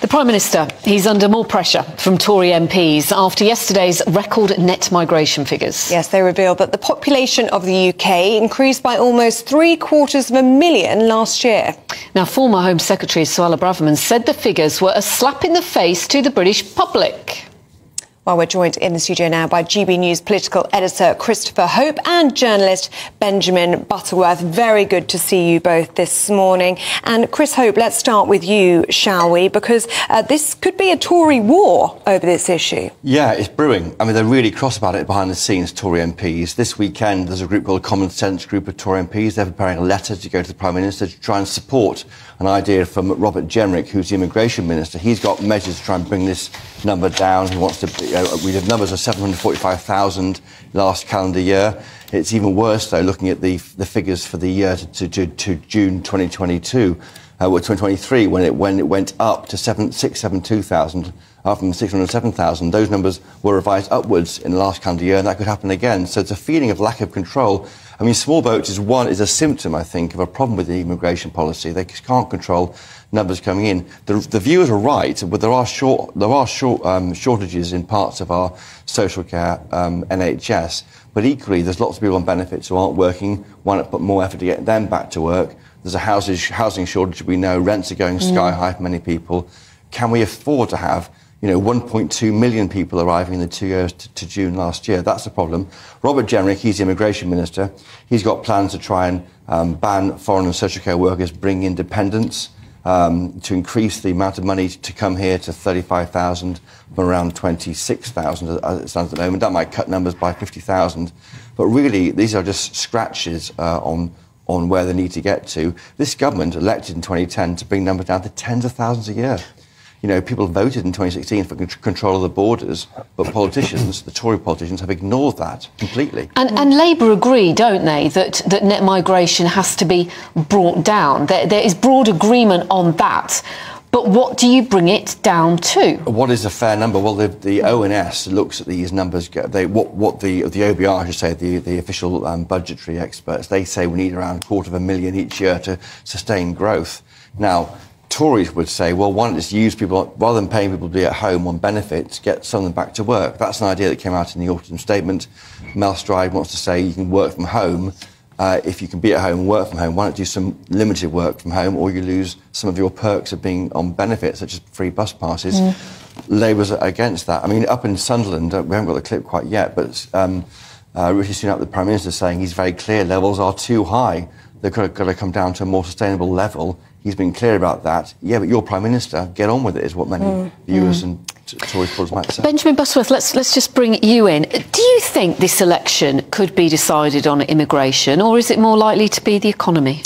The Prime Minister, he's under more pressure from Tory MPs after yesterday's record net migration figures. Yes, they revealed that the population of the UK increased by almost 750,000 last year. Now, former Home Secretary Suella Braverman said the figures were a slap in the face to the British public. Well, we're joined in the studio now by GB News political editor Christopher Hope and journalist Benjamin Butterworth. Very good to see you both this morning. And Chris Hope, let's start with you, shall we? Because this could be a Tory war over this issue. Yeah, it's brewing. I mean, they're really cross about it behind the scenes, Tory MPs. This weekend, there's a group called Common Sense Group of Tory MPs. They're preparing a letter to go to the Prime Minister to try and support an idea from Robert Jenrick, who's the Immigration Minister. He's got measures to try and bring this number down. He wants to... we have numbers of 745,000 last calendar year. It's even worse, though, looking at the figures for the year to June 2022, or 2023, when it went up to 672,000, up from 607,000. Those numbers were revised upwards in the last calendar year, and that could happen again. So it's a feeling of lack of control. I mean, small boats is a symptom, I think, of a problem with the immigration policy. They can't control numbers coming in. The viewers are right, but there are shortages in parts of our social care NHS. But equally, there's lots of people on benefits who aren't working, want to put more effort to get them back to work. There's a housing shortage. We know rents are going sky high for many people. Can we afford to have 1.2 million people arriving in the 2 years to June last year? That's the problem. Robert Jenrick, he's the Immigration Minister. He's got plans to try and ban foreign and social care workers, bring in dependents, to increase the amount of money to come here to 35,000 from around 26,000 as it stands at the moment. That might cut numbers by 50,000. But really, these are just scratches on where they need to get to. This government elected in 2010 to bring numbers down to tens of thousands a year. People voted in 2016 for control of the borders, but politicians, the Tory politicians, have ignored that completely. And Labour agree, don't they, that net migration has to be brought down? There is broad agreement on that. But what do you bring it down to? What is a fair number? Well, the ONS looks at these numbers. The OBR, I should say, the official budgetary experts, they say we need around 250,000 each year to sustain growth. Now, Tories would say, well, why not just use people, rather than paying people to be at home on benefits, get some of them back to work. That's an idea that came out in the autumn statement. Mel Stride wants to say you can work from home. If you can be at home and work from home, why not do some limited work from home, or you lose some of your perks of being on benefits, such as free bus passes. Labour's against that. I mean, up in Sunderland, we haven't got the clip quite yet, but Rishi Sunak, the Prime Minister, is saying he's very clear levels are too high. They've got to come down to a more sustainable level. He's been clear about that. Yeah, but you're Prime Minister, get on with it, is what many viewers and Tory supporters might say. Benjamin Butterworth, let's just bring you in. Do you think this election could be decided on immigration, or is it more likely to be the economy?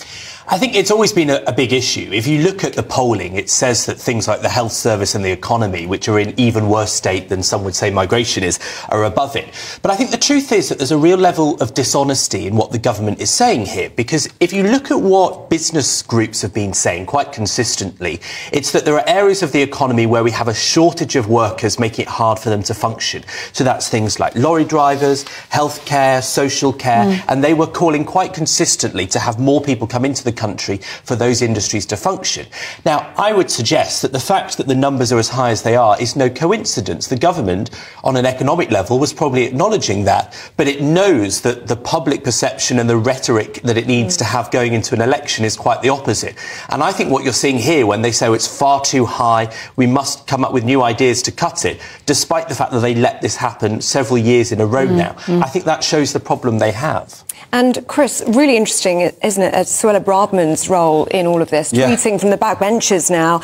I think it's always been a big issue. If you look at the polling, it says that things like the health service and the economy, which are in even worse state than some would say migration is, are above it. But I think the truth is that there's a real level of dishonesty in what the government is saying here, because if you look at what business groups have been saying quite consistently, it's that there are areas of the economy where we have a shortage of workers, making it hard for them to function. So that's things like lorry drivers, healthcare, social care, and they were calling quite consistently to have more people come into the country for those industries to function. Now, I would suggest that the fact that the numbers are as high as they are is no coincidence. The government, on an economic level, was probably acknowledging that, but it knows that the public perception and the rhetoric that it needs to have going into an election is quite the opposite. And I think what you're seeing here when they say, oh, it's far too high, we must come up with new ideas to cut it, despite the fact that they let this happen several years in a row now, I think that shows the problem they have. And Chris, really interesting, isn't it, Suella Braverman's role in all of this, tweeting from the backbenches now,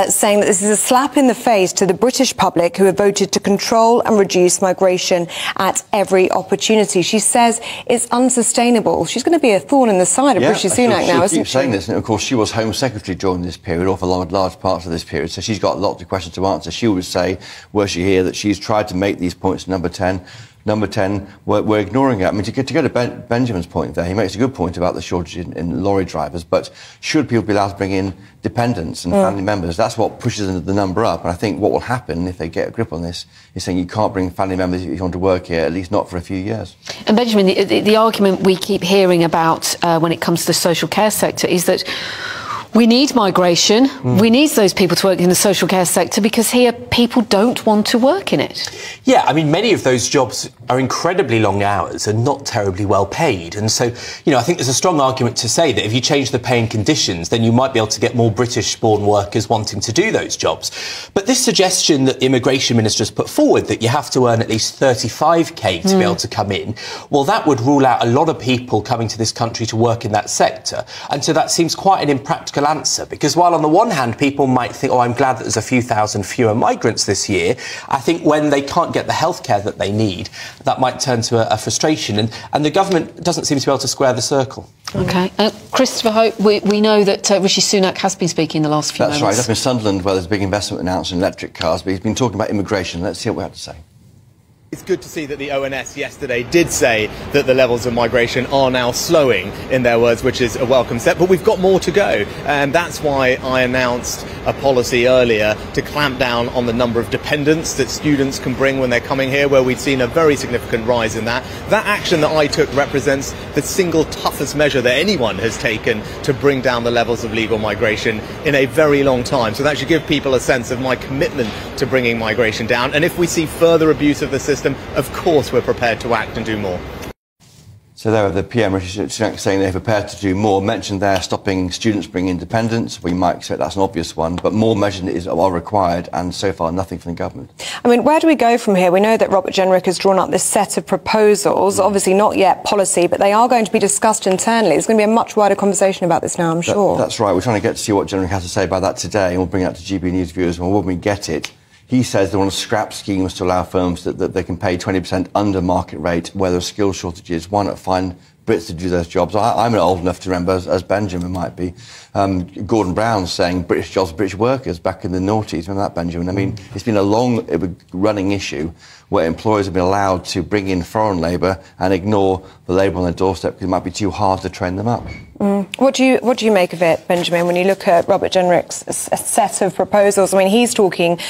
saying that this is a slap in the face to the British public who have voted to control and reduce migration at every opportunity. She says it's unsustainable. She's going to be a thorn in the side of Rishi Sunak now, isn't she? Keeps saying this, and of course she was Home Secretary during this period, or for large parts of this period, so she's got lots of questions to answer. She would say, were she here, that she's tried to make these points to Number 10. Number 10, we're ignoring it. I mean, to go to Benjamin's point there, he makes a good point about the shortage in lorry drivers, but should people be allowed to bring in dependents and family members? That's what pushes the number up. And I think what will happen if they get a grip on this is saying you can't bring family members if you want to work here, at least not for a few years. And Benjamin, the argument we keep hearing about when it comes to the social care sector is that We need migration. We need those people to work in the social care sector because here people don't want to work in it. Yeah, I mean, many of those jobs are incredibly long hours and not terribly well paid. And so, you know, I think there's a strong argument to say that if you change the pay and conditions, then you might be able to get more British-born workers wanting to do those jobs. But this suggestion that the immigration minister has put forward, that you have to earn at least 35k to be able to come in, well, that would rule out a lot of people coming to this country to work in that sector. And so that seems quite an impractical answer, because while on the one hand people might think, oh, I'm glad that there's a few thousand fewer migrants this year, I think when they can't get the healthcare that they need, that might turn to a frustration, and the government doesn't seem to be able to square the circle. OK. Christopher Hope, we know that Rishi Sunak has been speaking the last few moments. That's right. Up in Sunderland, where there's a big investment announced in electric cars, but he's been talking about immigration. Let's see what we have to say. It's good to see that the ONS yesterday did say that the levels of migration are now slowing, in their words, which is a welcome step. But we've got more to go. And that's why I announced a policy earlier to clamp down on the number of dependents that students can bring when they're coming here, where we've seen a very significant rise in that. That action that I took represents the single toughest measure that anyone has taken to bring down the levels of legal migration in a very long time. So that should give people a sense of my commitment to bringing migration down. And if we see further abuse of the system, of course we're prepared to act and do more. So there, the PM, Rishi Sunak, saying they're prepared to do more. Mentioned there stopping students bringing independence. We might expect that's an obvious one, but more measures are required, and so far nothing from the government. I mean, where do we go from here? We know that Robert Jenrick has drawn up this set of proposals, obviously not yet policy, but they are going to be discussed internally. There's going to be a much wider conversation about this now, I'm sure. That's right. We're trying to get to see what Jenrick has to say about that today, and we'll bring that to GB News viewers when we get it. He says they want to scrap schemes to allow firms that they can pay 20% under market rate where there are skill shortages. Why not find Brits to do those jobs? I'm old enough to remember, as Benjamin might be, Gordon Brown saying British jobs, British workers back in the noughties. Remember that, Benjamin? I mean, it's been a long-running issue where employers have been allowed to bring in foreign labour and ignore the labour on their doorstep because it might be too hard to train them up. What do you make of it, Benjamin, when you look at Robert Jenrick's set of proposals? I mean, he's talking,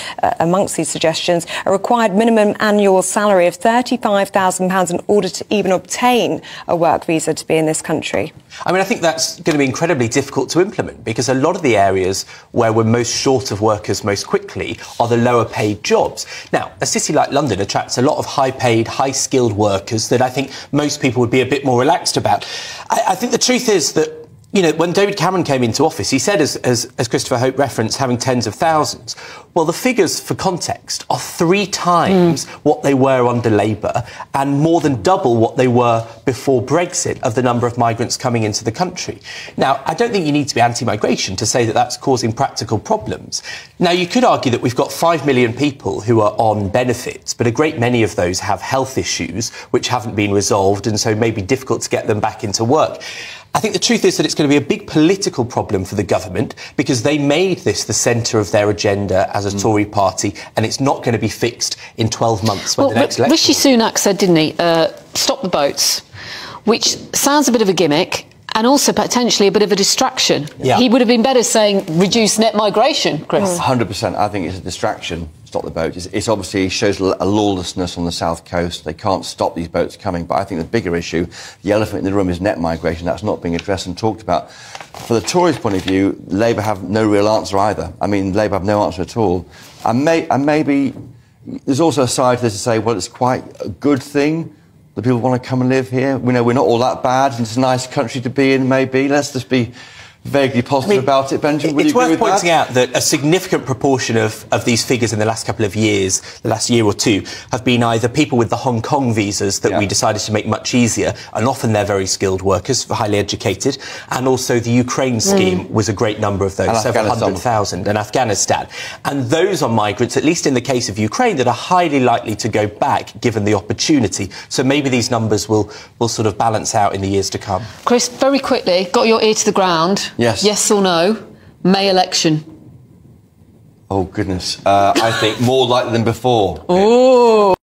amongst these suggestions, a required minimum annual salary of £35,000 in order to even obtain a work visa to be in this country. I mean, I think that's going to be incredibly difficult to implement, because a lot of the areas where we're most short of workers most quickly are the lower paid jobs. Now, a city like London attracts a lot of high-paid, high-skilled workers that I think most people would be a bit more relaxed about. I think the truth is that, you know, when David Cameron came into office, he said, as Christopher Hope referenced, having tens of thousands. Well, the figures, for context, are 3 times what they were under Labour and more than double what they were before Brexit of the number of migrants coming into the country. Now, I don't think you need to be anti-migration to say that that's causing practical problems. Now, you could argue that we've got 5 million people who are on benefits, but a great many of those have health issues which haven't been resolved, and so it may be difficult to get them back into work. I think the truth is that it's going to be a big political problem for the government, because they made this the centre of their agenda as a Tory party, and it's not going to be fixed in 12 months when the next election. Rishi Sunak said, didn't he, stop the boats, which sounds a bit of a gimmick and also potentially a bit of a distraction. Yeah. He would have been better saying reduce net migration, Chris. 100%. I think it's a distraction. Stop the boat. It's obviously shows a lawlessness on the south coast. They can't stop these boats coming. But I think the bigger issue, the elephant in the room, is net migration. That's not being addressed and talked about. For the Tories' point of view, Labour have no real answer either. I mean, Labour have no answer at all. And maybe there's also a side to this to say, well, it's quite a good thing that people want to come and live here. We know we're not all that bad, and it's a nice country to be in, maybe. Let's just be vaguely positive about it, Benjamin. It's worth pointing out that a significant proportion of these figures in the last couple of years, the last year or two, have been either people with the Hong Kong visas that we decided to make much easier, and often they're very skilled workers, highly educated, and also the Ukraine scheme was a great number of those, several 100,000, and Afghanistan. And those are migrants, at least in the case of Ukraine, that are highly likely to go back given the opportunity. So maybe these numbers will sort of balance out in the years to come. Chris, very quickly, got your ear to the ground. Yes. Yes or no? May election? Oh, goodness. I think more likely than before. Oh.